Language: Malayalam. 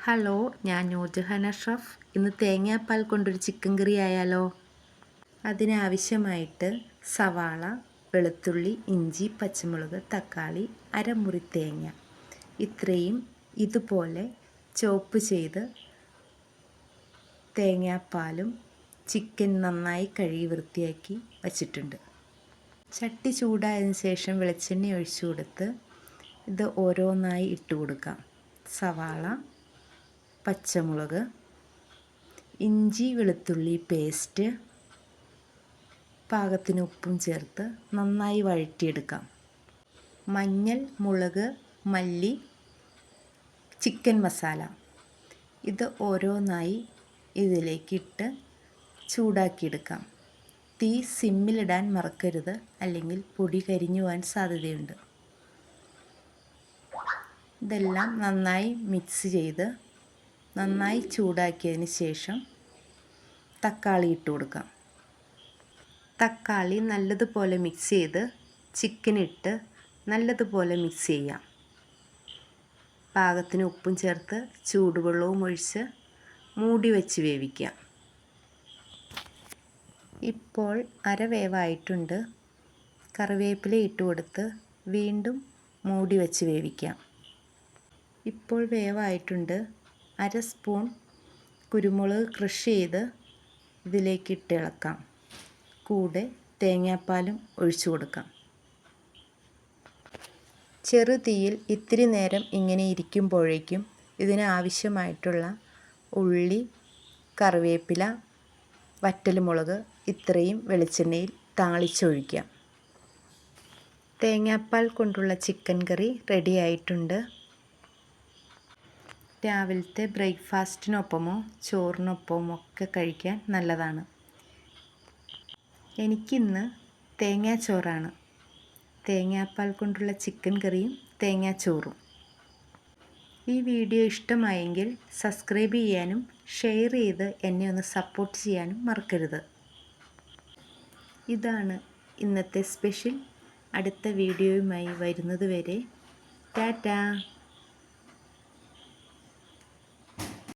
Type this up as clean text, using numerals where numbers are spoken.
ഹലോ, ഞാൻ നൂർജഹാൻ അഷ്റഫ്. ഇന്ന് തേങ്ങാപ്പാൽ കൊണ്ടൊരു ചിക്കൻ കറി ആയാലോ? അതിനാവശ്യമായിട്ട് സവാള, വെളുത്തുള്ളി, ഇഞ്ചി, പച്ചമുളക്, തക്കാളി, അരമുറി തേങ്ങ ഇത്രയും ഇതുപോലെ ചോപ്പ് ചെയ്ത് തേങ്ങാപ്പാലും ചിക്കൻ നന്നായി കഴുകി വൃത്തിയാക്കി വച്ചിട്ടുണ്ട്. ചട്ടി ചൂടായതിനു ശേഷം വെളിച്ചെണ്ണ ഒഴിച്ചു കൊടുത്ത് ഇത് ഓരോന്നായി ഇട്ട് കൊടുക്കാം. സവാള, പച്ചമുളക്, ഇഞ്ചി വെളുത്തുള്ളി പേസ്റ്റ്, പാകത്തിന് ഉപ്പും ചേർത്ത് നന്നായി വഴറ്റിയെടുക്കാം. മഞ്ഞൾ, മുളക്, മല്ലി, ചിക്കൻ മസാല ഇത് ഓരോന്നായി ഇതിലേക്കിട്ട് ചൂടാക്കിയെടുക്കാം. തീ സിമ്മിലിടാൻ മറക്കരുത്, അല്ലെങ്കിൽ പൊടി കരിഞ്ഞു പോകാൻ സാധ്യതയുണ്ട്. ഇതെല്ലാം നന്നായി മിക്സ് ചെയ്ത് നന്നായി ചൂടാക്കിയതിന് ശേഷം തക്കാളി ഇട്ട് കൊടുക്കാം. തക്കാളി നല്ലതുപോലെ മിക്സ് ചെയ്ത് ചിക്കനിട്ട് നല്ലതുപോലെ മിക്സ് ചെയ്യാം. പാകത്തിന് ഉപ്പും ചേർത്ത് ചൂടുവെള്ളവും ഒഴിച്ച് മൂടി വെച്ച് വേവിക്കാം. ഇപ്പോൾ അരവേവായിട്ടുണ്ട്. കറിവേപ്പില ഇട്ട് കൊടുത്ത് വീണ്ടും മൂടി വെച്ച് വേവിക്കാം. ഇപ്പോൾ വേവായിട്ടുണ്ട്. അര സ്പൂൺ കുരുമുളക് ക്രഷ് ചെയ്ത് ഇതിലേക്ക് ഇട്ട് ഇളക്കാം. കൂടെ തേങ്ങാപ്പാലും ഒഴിച്ചു കൊടുക്കാം. ചെറുതീയിൽ ഇത്തിരി നേരം ഇങ്ങനെ ഇരിക്കുമ്പോഴേക്കും ഇതിനാവശ്യമായിട്ടുള്ള ഉള്ളി, കറിവേപ്പില, വറ്റൽമുളക് ഇത്രയും വെളിച്ചെണ്ണയിൽ താളിച്ചൊഴിക്കാം. തേങ്ങാപ്പാൽ കൊണ്ടുള്ള ചിക്കൻ കറി റെഡിയായിട്ടുണ്ട്. രാവിലത്തെ ബ്രേക്ക്ഫാസ്റ്റിനൊപ്പമോ ചോറിനൊപ്പമോ ഒക്കെ കഴിക്കാൻ നല്ലതാണ്. എനിക്കിന്ന് തേങ്ങാച്ചോറാണ്. തേങ്ങാപ്പാൽ കൊണ്ടുള്ള ചിക്കൻ കറിയും തേങ്ങാച്ചോറും. ഈ വീഡിയോ ഇഷ്ടമായെങ്കിൽ സബ്സ്ക്രൈബ് ചെയ്യാനും ഷെയർ ചെയ്ത് എന്നെ ഒന്ന് സപ്പോർട്ട് ചെയ്യാനും മറക്കരുത്. ഇതാണ് ഇന്നത്തെ സ്പെഷ്യൽ. അടുത്ത വീഡിയോയുമായി വരുന്നത് വരെ ടാറ്റാ.